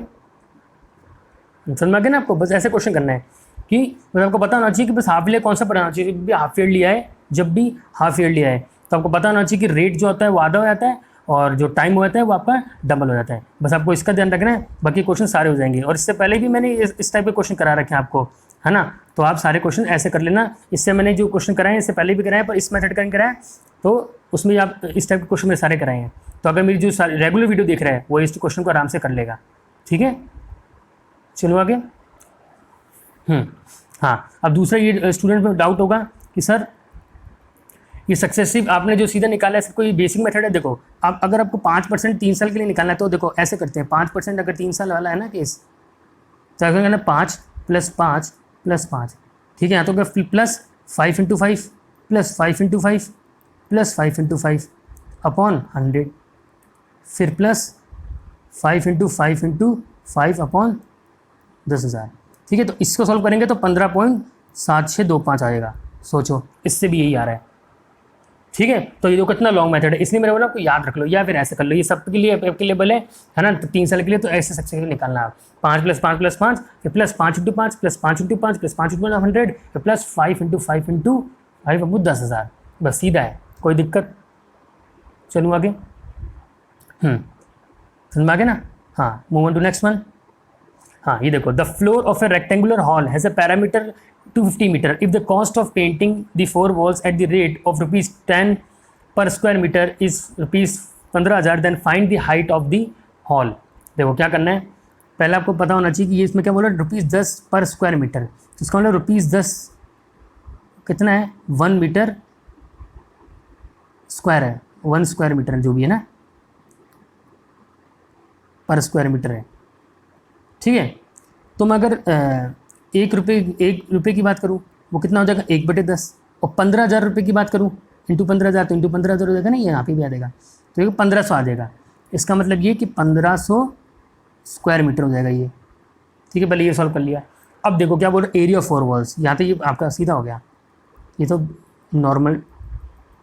समझ में आ गया ना आपको। बस ऐसे क्वेश्चन करना है कि मतलब आपको पता होना चाहिए कि बस हाफ ईयर कौन सा पढ़ाना चाहिए, जब भी हाफ ईयर लिया है, जब भी हाफ ईयर लिया है तो आपको पता होना चाहिए कि रेट जो होता है वो आधा हो जाता है और जो टाइम हो जाता है वो आपका डबल हो जाता है। बस आपको इसका ध्यान रखना है, बाकी क्वेश्चन सारे हो जाएंगे। और इससे पहले भी मैंने इस टाइप के क्वेश्चन करा रखे हैं आपको, है ना। तो आप सारे क्वेश्चन ऐसे कर लेना। इससे मैंने जो क्वेश्चन कराए इससे पहले भी कराए, पर इस मेथड का नहीं कराया, तो उसमें आप इस टाइप के क्वेश्चन में सारे कराए हैं। तो अगर मेरी जो रेगुलर वीडियो देख रहा है वो इस क्वेश्चन को आराम से कर लेगा, ठीक है। चलो आगे। हाँ, अब दूसरा ये स्टूडेंट में डाउट होगा कि सर ये सक्सेसिव आपने जो सीधा निकाला है सर कोई बेसिक मेथड है। देखो आप अगर आपको 5% 3 साल के लिए निकालना है तो देखो ऐसे करते हैं, 5% अगर 3 साल वाला है ना केस, तो अगर कहना 5 + 5 + 5, ठीक है। यहाँ तो अगर प्लस 5 × 5 प्लस 5 × 5 प्लस 5 × 5 अपॉन 100, फिर प्लस 5 × 5 × 5 अपॉन 10,000, ठीक है। तो इसको सॉल्व करेंगे तो 15.7625 आएगा। सोचो इससे भी यही आ रहा है, ठीक है। तो ये जो कितना लॉन्ग मेथड है, इसलिए मेरे बोला आपको याद रख लो या फिर ऐसे कर लो, ये सब के लिए आपके लिए बोले है ना। तो 3 साल के लिए तो ऐसे सक्सेसफुल निकालना आप 5 + 5 + 5 फिर +5 × 5 +5 × 5 +5 × 100 फिर +5 × 5 × 5 आपको 10,000, बस सीधा है, कोई दिक्कत। चलूँ आगे। समझ में आ गया ना। हाँ, move on to next one. हाँ, ये देखो, the floor of a rectangular hall has a parameter 250 metre if the cost of painting the 4 walls at the rate of ₹10 per square metre is ₹15,000 then find the height of the hall. देखो क्या करना है, पहले आपको पता होना चाहिए कि ये इसमें क्या बोला, ₹10 पर स्क्वायर मीटर, तो इसका मतलब ₹10 कितना है, 1 मीटर स्क्वायर है, 1 स्क्वायर मीटर जो भी है ना, पर स्क्वायर मीटर है। ठीक है। तो मैं अगर 1 रुपये की बात करूँ, वो कितना हो जाएगा, 1/10, और 15,000 रुपये की बात करूँ इंटू 15,000, तो इंटू 15,000 हो जाएगा ना, ये यहाँ पे भी आ जाएगा, तो ये 1500 आ जाएगा। इसका मतलब ये कि 1500 स्क्वायर मीटर हो जाएगा ये। ठीक है, पहले ये सॉल्व कर लिया। अब देखो क्या बोल रहे, एरिया ऑफ 4 वॉल्स, यहाँ तो ये आपका सीधा हो गया, ये तो नॉर्मल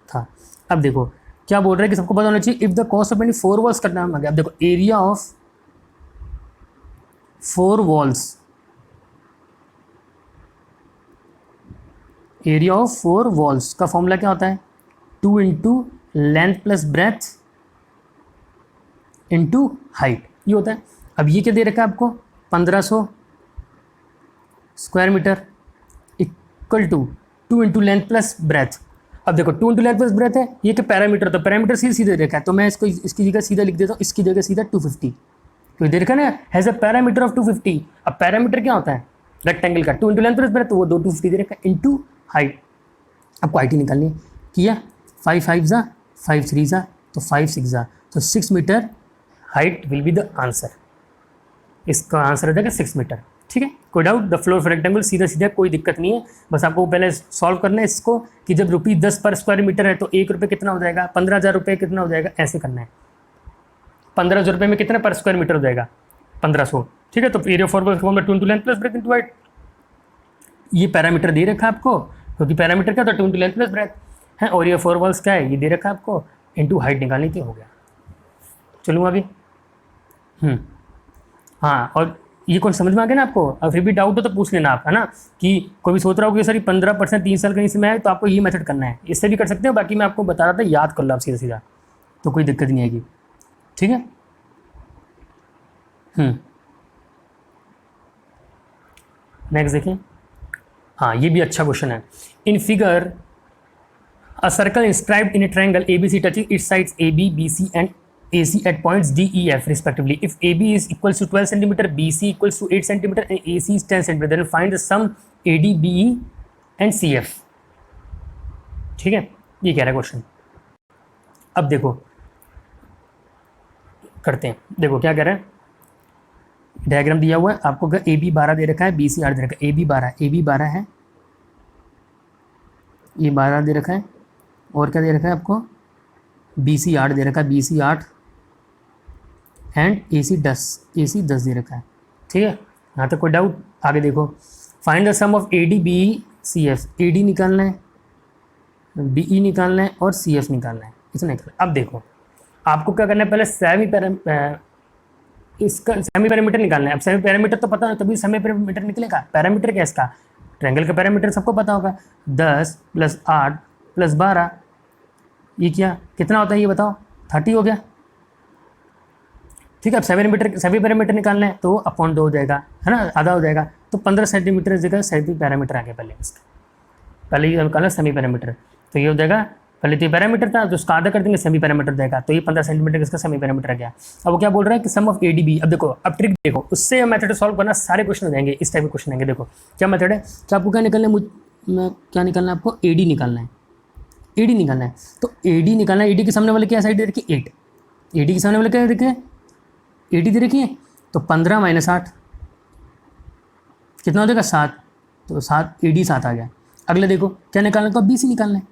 था। अब देखो क्या बोल रहे हैं कि सबको पता होना चाहिए if the cost of any 4 walls का नाम आ गया। अब देखो area of 4 walls, area of 4 walls का फॉर्मूला क्या होता है, 2 × length plus breath into height, ये होता है। अब ये क्या दे रखा है आपको, 1500 square metre equal to 2 × length plus breadth. अब देखो 2 × लेंथ प्लस ब्रेथ है, ये क्या पैरामीटर, तो पैरामीटर सीधे दे रखा है, तो मैं इसको इसकी जगह सीधा लिख देता हूँ, इसकी जगह सीधा 250, तो दे रखा है ना, हैज़ अ पैरामीटर ऑफ 250। अब पैरामीटर क्या होता है रेक्टेंगल का, 2 × लेंथ प्लस ब्रेथ, तो वो 250 दे रखा है इंटू हाइट। आपको हाइट ही निकालनी है, किया 5 × 5 = 5 × 3 = तो 5 × 6 = तो 6 metre height will be the answer. इसका आंसर हो जाएगा 6 मीटर। ठीक है, कोई doubt, the floor of rectangle सीधा सीधा कोई दिक्कत नहीं है, बस आपको पहले सॉल्व करना है इसको कि जब ₹10 पर स्क्वायर मीटर है तो 1 रुपये कितना हो जाएगा, 15,000 रुपये कितना हो जाएगा, ऐसे करना है। 15,000 रुपये में कितना पर स्क्वायर मीटर हो जाएगा, 1500। ठीक है, तो area for 2 × length plus breath into height, ये पैरामीटर दे रखा है आपको, क्योंकि पैरामीटर क्या था, 2 × लेंथ प्लस ब्रेथ है, और ये 4 वॉल्स क्या है, ये दे रखा है आपको, इंटू हाइट निकालनी थी, हो गया। चलूँ आगे। हाँ, और ये कौन समझ में आ गया ना आपको। अब फिर भी डाउट हो तो पूछ लेना आप, है ना, कि कोई भी सोच रहा हो कि सर 15% 3 साल कहीं से में है, तो आपको ये मेथड करना है, इससे भी कर सकते हो, बाकी मैं आपको बता रहा था, याद कर लो आप सीधा सीधा, तो कोई दिक्कत नहीं आएगी। ठीक है। नेक्स्ट देखें। हाँ, ये भी अच्छा क्वेश्चन है। In figure a circle inscribed in A triangle ABC touching it's sides AB, BC and AC at points D, E, F respectively. If AB is equals to 12 cm, BC equals to 8 cm and AC is 10 cm, then find the sum AD, BE and CF. ठीक है, ये कह रहा है question. अब देखो करते हैं, देखो क्या कह रहा है, डायग्राम दिया हुआ है आपको, AB 12 दे रखा है, BC 8 दे रखा है, AB 12 है, ये 12 दे रखा है, और क्या दे रखा है आपको, BC 8 दे रखा है, BC 8 एंड AC 10 दे रखा है। ठीक है, यहाँ तक कोई डाउट। आगे देखो, find the sum of AD, BE, CF। AD निकालना है, BE निकालना है और CF निकालना है, इतना निकालना। अब देखो आपको क्या करना है, पहले सेमी पैरामीटर निकालना है। अब सेमी पैरामीटर तो पता है, तभी सेमी पैरामीटर निकलेगा। पैरामीटर क्या है इसका, ट्रायंगल का पैरामीटर सबको पता होगा, 10 + 8 + 12, ये क्या कितना होता है, ये बताओ, 30 हो गया। ठीक है, अब सेमी पैरामीटर निकालना है, तो अपॉन 2 हो जाएगा, है ना, आधा हो जाएगा, तो 15 सेंटीमीटर जगह सेमी पैरामीटर आ गया। पहले ये निकालना सेमी पैरामीटर, तो ये हो जाएगा, पहले तो पैरामीटर था तो उसका आधा कर देंगे, सेमी पैरामीटर देगा, तो ये 15 सेंटीमीटर इसका सेमी पैरामीटर आ गया। अब वो क्या बोल रहा है कि सम ऑफ ADB। अब देखो, अब ट्रिक देखो, उससे मेथड सॉल्व करना, सारे क्वेश्चन हो जाएंगे, इस टाइप के क्वेश्चन आएंगे। देखो क्या मेथड है, तो आपको क्या निकलना है, क्या निकालना है आपको, AD निकालना है, AD निकालना है। तो AD निकालना है, AD के सामने वाले क्या साइड दे रखी है, 8, AD के सामने वाले क्या देखे, 80 दे रखी है, तो 15 - 8 कितना हो जाएगा, 7, तो 7 AD 7 आ गया। अगले देखो क्या निकालना है, तो BC निकालना है,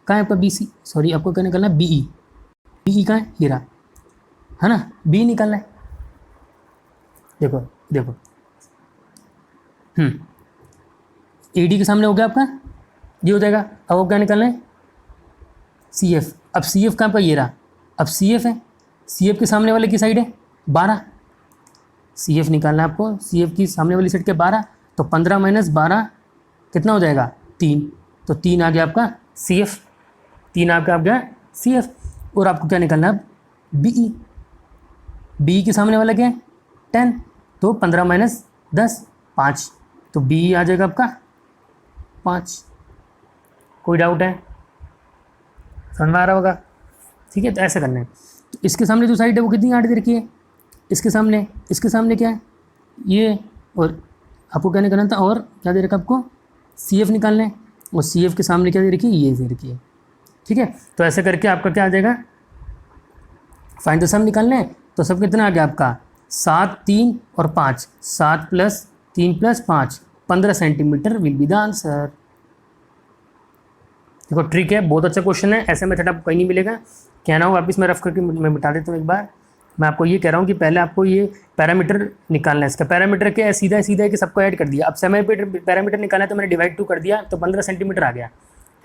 कहाँ है आपका BC, सॉरी आपको क्या निकालना है, BE कहाँ है, ये रहा, है ना, BE निकालना है। देखो देखो AD के सामने हो गया आपका, ये हो जाएगा। अब वो क्या निकालना है, सी एफ। अब सी एफ कहाँ पर, ये रहा, अब सी एफ है, सी एफ के सामने वाले की साइड है 12, सी एफ निकालना है आपको, सी एफ की सामने वाली साइड के 12, तो 15 माइनस 12 कितना हो जाएगा 3, तो 3 आ गया आपका सी एफ, 3 आपका आ गया सी एफ। और आपको क्या निकालना है, बी ई, बी के सामने वाला क्या है 10, तो 15 माइनस 10 5, तो बी आ जाएगा आपका 5। कोई डाउट है, समझ में आ रहा होगा? ठीक है, तो ऐसे करना है। तो इसके सामने जो साइड है वो कितनी 8 दे रखी है, इसके सामने क्या है ये, और आपको क्या निकालना था, और क्या दे रखा आपको सी एफ निकालना है, और सी एफ के सामने क्या दे रखी है, ये दे रखी है। ठीक है, तो ऐसे करके आपका क्या आ जाएगा, फाइंड द सम निकालना है। तो सब कितना आ गया आपका 7 3 और 5, 7 + 3 + 5 15 centimetre will be the answer. देखो ट्रिक है, बहुत अच्छा क्वेश्चन है, ऐसे मेथड आपको कहीं नहीं मिलेगा। कहना हो वापस मैं रफ करके मैं बता देता हूँ एक बार। मैं आपको ये कह रहा हूँ कि पहले आपको ये पैरामीटर निकालना है, इसका पैरामीटर क्या है, सीधा है कि सबको ऐड कर दिया। अब सेमी पैरामीटर निकालना है तो मैंने डिवाइड 2 कर दिया, तो 15 सेंटीमीटर आ गया।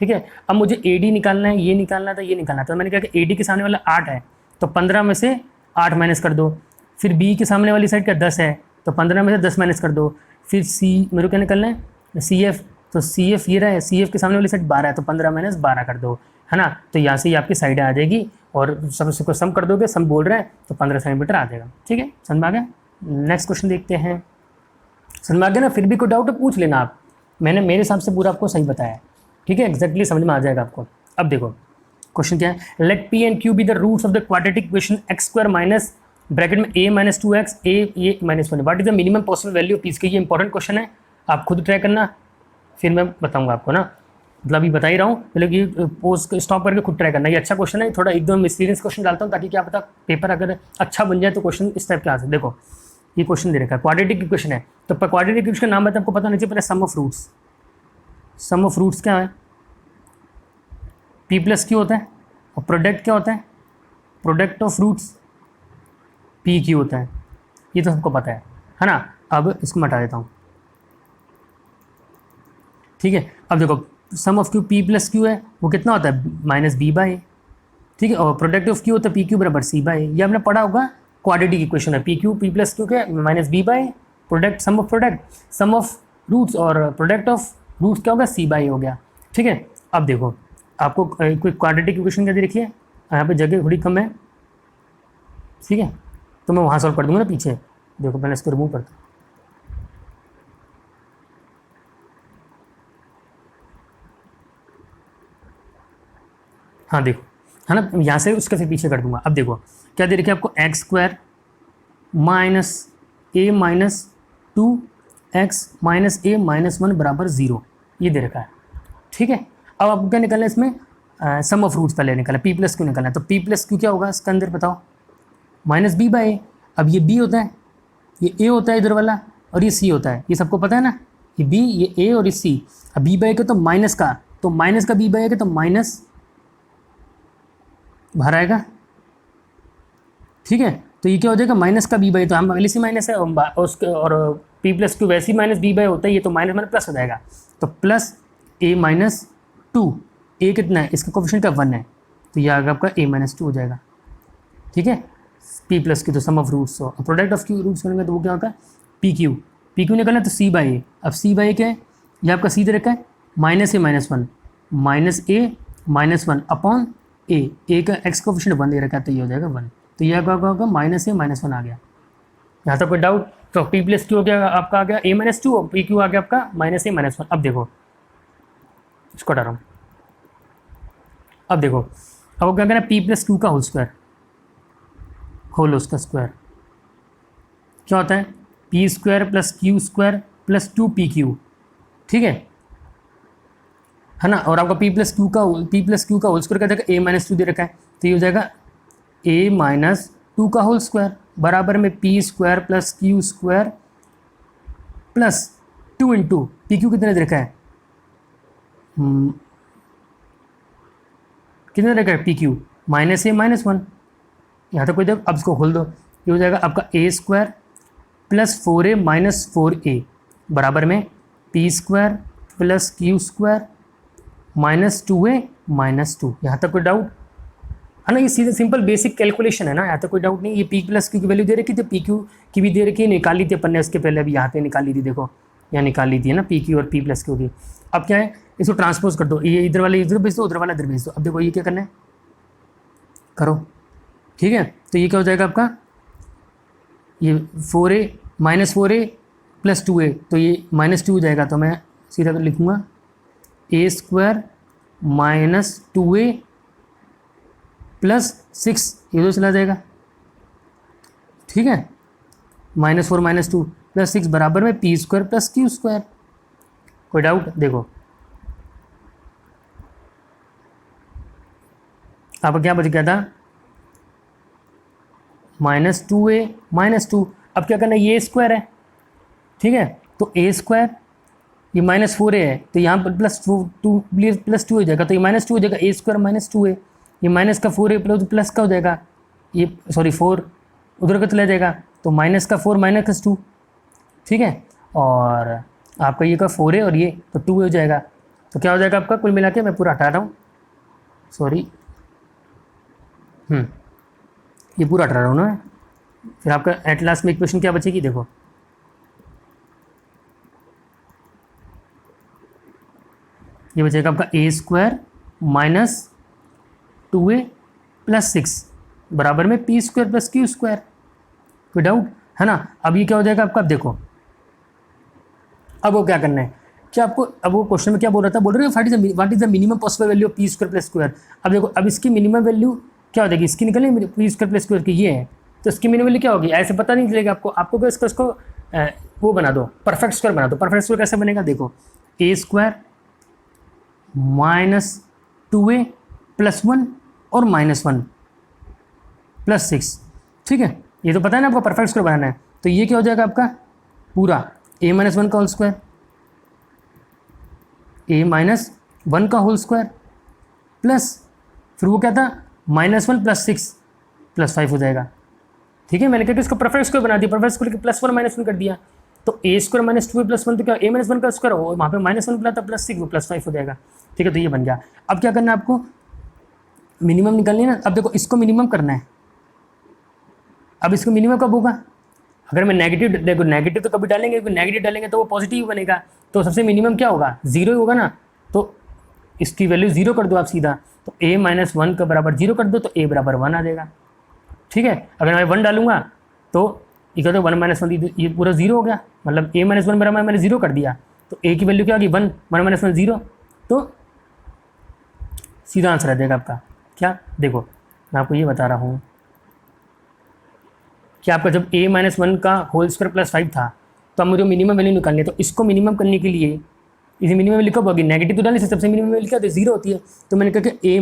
ठीक है, अब मुझे ए डी निकालना है, ये निकालना था, ये निकालना था, तो मैंने कहा कि ए डी के सामने वाला 8 है, तो 15 में से 8 माइनस कर दो। फिर बी के सामने वाली साइड का 10 है, तो 15 में से 10 माइनस कर दो। फिर सी मेरे को क्या निकालना है, सी एफ, तो सी एफ ये रहा है, सी एफ के सामने वाली साइड 12 है, तो 15 माइनस 12 कर दो, है ना। तो यहाँ से ये आपकी साइड आ जाएगी, और सब उसको सम कर दोगे, सम बोल रहा है तो 15 सेंटीमीटर आ जाएगा। ठीक है, समझ में आ गया? नेक्स्ट क्वेश्चन देखते हैं। समझ में आ गया ना? फिर भी कोई डाउट है पूछ लेना आप, मैंने मेरे हिसाब से पूरा आपको सही बताया। ठीक है, एक्जैक्टली समझ में आ जाएगा आपको। अब देखो क्वेश्चन क्या है, let P and Q be the roots of the quadratic equation x square minus bracket में a minus 2x a minus 1, what is the minimum possible value of Ps के। ये इंपॉर्टेंट क्वेश्चन है, आप खुद try करना, फिर मैं बताऊंगा आपको ना, मतलब अभी बता ही रहा हूँ, मतलब ये पोस्ट स्टॉप करके खुद ट्राई करना। ये अच्छा क्वेश्चन है, थोड़ा एकदम मिसलीनियस क्वेश्चन डालता हूँ ताकि क्या पता पेपर अगर अच्छा बन जाए तो क्वेश्चन इस टाइप के आ सकते। देखो ये क्वेश्चन दे रखा है, क्वाड्रेटिक इक्वेशन है, तो क्वाड्रेटिक इक्वेशन का नाम बताए आपको पता नहीं चाहिए, पहले sum of roots. Sum of roots क्या है, पी प्लस क्यू होता है, और प्रोडक्ट क्या होता है, product of roots P Q होता है, ये तो सबको पता है ना। अब इसको मैं हटा देता हूँ। ठीक है, अब देखो sum of Q P plus Q है, वो कितना होता है माइनस बी बाई। ठीक है, और प्रोडक्ट ऑफ क्यू होता है पी क्यू बराबर सी बाई। ये आपने पढ़ा होगा, क्वाड्रेटिक इक्वेशन है, P Q P plus Q के minus B by, product sum of product sum of roots, और प्रोडक्ट ऑफ रूट्स क्या होगा सी बाई हो गया। ठीक है, अब देखो आपको कोई क्वाड्रेटिक इक्वेशन क्या दे रखी है, यहाँ पे जगह थोड़ी कम है। ठीक है, तो मैं वहाँ सॉल्व कर दूँगा ना पीछे। देखो पहले इसको रिमूव करता हूँ। हाँ देखो, है ना, यहाँ से उसके फिर पीछे कर दूंगा। अब देखो क्या दे रखी है आपको, एक्स स्क्वायर माइनस ए माइनस 2x माइनस ए माइनस 1 बराबर 0, ये दे रखा है। ठीक है, अब आपको क्या निकालना है इसमें, सम ऑफ रूट्स पहले निकालना, पी प्लस क्यू निकालना है। तो पी प्लस क्यू क्या होगा इसके अंदर बताओ, माइनस बी बाई ए। अब ये बी होता है, ये ए होता है इधर वाला, और ये सी होता है, ये सबको पता है ना, ये बी ये ए और ये सी। अब बी बाई का तो माइनस का, तो माइनस का बी बाई का तो माइनस बाहर आएगा। ठीक है, तो ये क्या हो जाएगा माइनस का बी बाई, तो हम पहले से माइनस है, और उसके और पी प्लस क्यू वैसे ही माइनस बी बाई होता है, ये तो माइनस माइनस प्लस हो जाएगा, तो प्लस ए माइनस 2, ए कितना है इसका कोफिशिएंट का 1 है, तो ये आएगा आपका ए माइनस 2 हो जाएगा। ठीक है, पी प्लस क्यू तो सम ऑफ रूट्स हो, प्रोडक्ट ऑफ क्यू रूट्स करेंगे तो वो क्या होगा पी क्यू निकलना है, तो सी बाई ए। अब सी बाई ए क्या है, ये आपका सी दे रखा है माइनस ए माइनस 1 माइनस ए माइनस 1 अपॉन ए का एक्स कोफिशिएंट 1 दे रखा है, तो ये हो जाएगा 1, तो यह क्या होगा माइनस ए माइनस 1 आ गया। यहाँ तक कोई डाउट? तो पी प्लस क्यू हो गया आपका, आ गया ए माइनस 2, और पी क्यू आ गया आपका माइनस ए माइनस 1। अब देखो इसको हटा रहा हूँ। अब देखो अब क्या करना है, पी प्लस क्यू का होल स्क्वायर, होल उसका स्क्वायर क्या होता है, P square plus Q square plus 2pq। ठीक है ना, और आपका पी प्लस क्यू का होल स्क्वायर क्या देगा, ए माइनस 2 दे रखा है, तो ये हो जाएगा ए माइनस 2 का होल स्क्वायर बराबर में P square plus Q square plus 2 into P Q कितने दे रखा है, कितने दे रखा है पी क्यू माइनस ए माइनस 1। यहाँ तक कोई देख, अब इसको खोल दो, ये हो जाएगा आपका ए square plus 4a minus 4a बराबर में P square plus Q square -2a -2, यहाँ तक कोई डाउट है ना? ये सीधे सिंपल बेसिक कैलकुलेशन है ना, यहाँ तक कोई डाउट नहीं। ये पी प्लस क्यू की वैल्यू दे रखी थी, पी क्यू की भी दे रखी है, निकाली थी अपन ने उसके पहले, अभी यहाँ पे निकाली थी, देखो यहाँ निकाली थी है ना, पी क्यू और पी प्लस क्यू की। अब क्या है, इसको ट्रांसपोज कर दो, ये इधर वाले इधर भेज दो, उधर वाला इधर भेज दो। अब देखो ये क्या करना है, करो, ठीक है। तो ये क्या हो जाएगा आपका, ये 4a -4a + 2a, तो ये -2 हो जाएगा। तो मैं सीधा लिखूँगा a² - 2a + 6, ये तो चला जाएगा, ठीक है। -4 - 2 + 6 बराबर में p² + q²। कोई डाउट? देखो आपका क्या बच गया था, -2a -2। अब क्या करना है, ये स्क्वायर है, ठीक है। तो a², ये -4a है, तो यहाँ पर +2 हो जाएगा, तो ये -2 हो जाएगा, a² - 2a, ये माइनस का 4a प्लस का हो जाएगा, ये सॉरी 4 उधर का चला जाएगा, तो -4 - 2, ठीक है। और आपका ये का 4a और ये तो 2 हो जाएगा। तो क्या हो जाएगा आपका, कुल मिला के मैं पूरा हटा रहा हूँ, सॉरी, ये पूरा हटा रहा हूँ ना। फिर आपका एट लास्ट में इक्वेशन क्या बचेगी, देखो ये बचेगा आपका a² - 2a + 6 बराबर में p² + q²। कोई डाउट है ना? अब ये क्या हो जाएगा आपका, अब देखो अब वो क्या करना है, क्या आपको, अब वो क्वेश्चन में क्या बोल रहा था, बोल रहे हैं what is the minimum possible value of p² + q²। अब देखो, अब इसकी मिनिमम वैल्यू क्या हो जाएगी, इसकी निकले p² + q² की ये है, तो इसकी मिनिमम वैल्यू क्या होगी, ऐसे पता नहीं चलेगा आपको। आपको क्या इसको वो बना दो, परफेक्ट स्क्वायर बना दो। परफेक्ट स्क्वायर कैसे बनेगा, देखो a² - 2a + 1 और -1 + 6, ठीक है। ये तो पता है ना आपको, परफेक्ट स्क्वायर बनाना है। तो ये क्या हो जाएगा आपका पूरा a - 1 का होल स्क्वायर, a - 1 का होल स्क्वायर प्लस, फिर वो क्या था, -1 + 6 + 5 हो जाएगा, ठीक है। मैंने कहा कि इसको परफेक्ट स्क्वायर बना दिया, परफेक्ट स्क्वायर के +1 - 1 कर दिया, तो a² - 2a + 1, तो क्या a - 1 का स्क्वायर हो, वहाँ पे -1 बुलाता +6, वो +5 हो जाएगा, ठीक है। तो ये बन गया। अब क्या करना है आपको, मिनिमम निकालनी है ना। अब देखो इसको मिनिमम करना है, अब इसको मिनिमम कब होगा, अगर मैं नेगेटिव, देखो नेगेटिव तो कभी डालेंगे, नेगेटिव डालेंगे तो वो पॉजिटिव बनेगा, तो सबसे मिनिमम क्या होगा, 0 ही होगा ना। तो इसकी वैल्यू 0 कर दो आप सीधा, तो a - 1 का बराबर 0 कर दो, तो a बराबर 1 आ जाएगा, ठीक है। अगर मैं 1 डालूंगा तो ये कहते 1 - 1, ये पूरा 0 हो गया, मतलब a - 1 बराबर मैंने 0 कर दिया, तो a की वैल्यू क्या होगी, 1 - 1 0, तो सीधा आंसर आ जाएगा आपका। क्या, देखो मैं आपको ये बता रहा हूँ कि आपका जब a - 1 का होल स्क्वायर + 5 था, तो अब मुझे मिनिमम वैल्यू निकालनी है। तो इसको मिनिमम करने के लिए इसे मिनिमम वैल्यू कब होगी, नेगेटिव तो डालने से सबसे मिनिमम वैल्यू क्या होती है, 0 होती है। तो मैंने कहा कि a-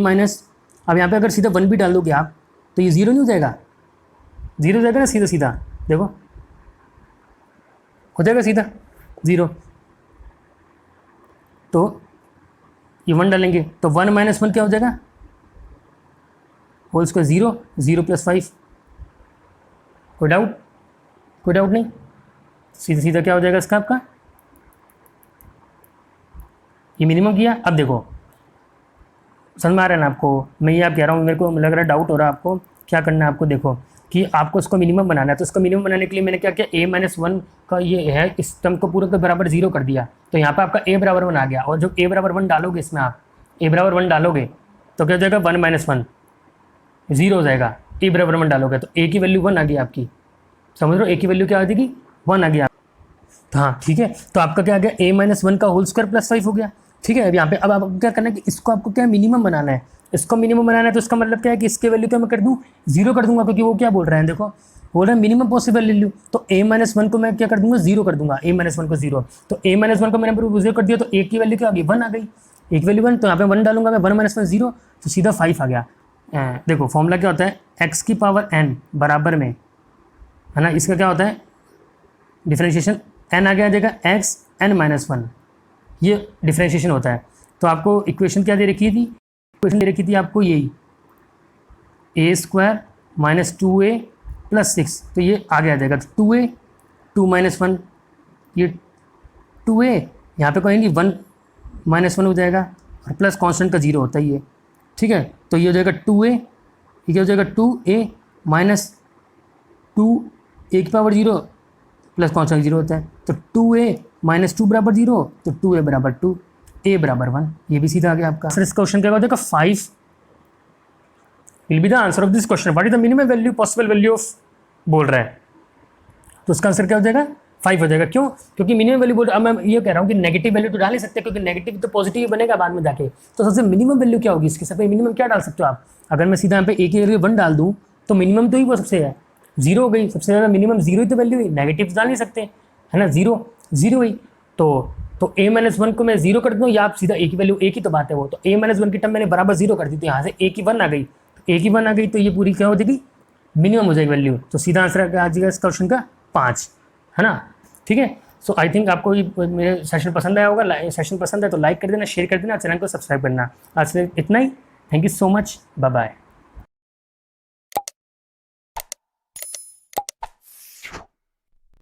अब यहाँ पे अगर सीधा 1 भी डाल दोगे आप, तो ये 0 नहीं हो जाएगा, 0 हो जाएगा ना, सीधा सीधा देखो हो जाएगा सीधा 0। तो ये 1 डालेंगे तो 1 - 1 क्या हो जाएगा, होल स्क्वायर 0, 0 + 5। कोई डाउट, कोई डाउट नहीं, सीधा सीधा क्या हो जाएगा इसका आपका, ये मिनिमम किया। अब देखो समझ में आ रहा है ना आपको, मैं ये आप कह रहा हूँ, मेरे को लग रहा है डाउट हो रहा है आपको। क्या करना है आपको, देखो कि आपको इसको मिनिमम बनाना है, तो इसको मिनिमम बनाने के लिए मैंने क्या किया, a - 1 का ये है, इस टर्म को पूरे के बराबर 0 कर दिया, तो यहाँ पे आपका a बराबर 1 आ गया। और जब a बराबर 1 डालोगे, इसमें आप a बराबर 1 डालोगे तो क्या हो जाएगा, 1 - 1 0 हो जाएगा, a बराबर 1 डालोगे तो a की वैल्यू 1 आ गई आपकी, समझ लो a की वैल्यू क्या आ जाएगी, 1 आ गया। तो हाँ ठीक है, तो आपका क्या आ गया, a - 1 का होल स्क्वायर + 5 हो गया, ठीक है। अब यहाँ पे अब आपको क्या करना है कि इसको आपको क्या मिनिमम बनाना है, इसको मिनिमम बनाना है, तो इसका मतलब क्या है कि इसके वैल्यू क्या मैं कर दूँ, 0 कर दूंगा, क्योंकि वो क्या बोल रहे हैं, देखो बोल रहे हैं मिनिमम पॉसिबल वैल्यू, तो a - 1 को मैं क्या कर दूंगा, 0 कर दूंगा, a - 1 को 0, तो a - 1 को मैंने 0 कर दिया, तो a की वैल्यू क्या आ गई, 1 आ गई, a की वैल्यू 1, तो यहाँ पे 1 डालूंगा मैं, 1 - 1 0, तो सीधा 5 आ गया। देखो फॉर्मूला क्या होता है, x की पावर n बराबर में, है ना, इसका क्या होता है डिफ्रेंशिएशन, n आ जाएगा x n - 1, ये डिफ्रेंशिएशन होता है। तो आपको इक्वेशन क्या दे रखी थी, इक्वेशन दे रखी थी आपको यही a² - 2a + 6, तो ये आगे आ जाएगा 2a 2 - 1, ये 2a यहाँ पे कहेंगे 1 - 1 हो जाएगा, और प्लस कांस्टेंट का 0 होता ही है, ठीक है। तो ये हो जाएगा 2a, ये क्या हो जाएगा 2a माइनस 2a की पावर 0 प्लस कांस्टेंट 0 होता है, तो 2a माइनस 2 बराबर 0, तो 2a बराबर 2, a बराबर 1। ये भी सीधा आ गया आपका। सर इस क्वेश्चन क्या हो जाएगा 5 will be the answer of this question, what is the minimum value possible value of बोल रहा है, तो उसका आंसर क्या हो जाएगा 5 हो जाएगा। क्यों? क्योंकि मिनिमम वैल्यू बोल, अब मैं ये कह रहा हूँ कि नेगेटिव वैल्यू तो डाल नहीं सकते, क्योंकि नेगेटिव तो पॉजिटिव बनेगा बाद में जाके, तो सबसे मिनिमम वैल्यू क्या होगी इसकी, सबसे मिनिमम क्या डाल सकते हो आप। अगर मैं सीधा यहाँ पे ए की वैल्यू 1 डाल दूँ तो मिनिमम तो ही वो सबसे है 0 हो गई, सबसे ज़्यादा मिनिमम 0 ही तो वैल्यू है, नेगेटिव डाल नहीं सकते, है ना, 0 ही। तो a-1 को मैं 0 कर दूँ, या आप सीधा a की वैल्यू, a की तो बात है वो, तो a-1 की टर्म मैंने बराबर 0 कर दी, तो यहाँ से a की 1 आ गई, तो a की 1 आ गई, तो ये पूरी क्या हो जाएगी, मिनिमम हो जाएगी वैल्यू। तो सीधा आंसर आ जाएगा इस क्वेश्चन का 5, है ना, ठीक है। सो आई थिंक आपको ये मेरे सेशन पसंद आया होगा। सेशन पसंद है तो लाइक कर देना, शेयर कर देना, चैनल को सब्सक्राइब करना। आज से इतना ही, thank you so much, bye bye.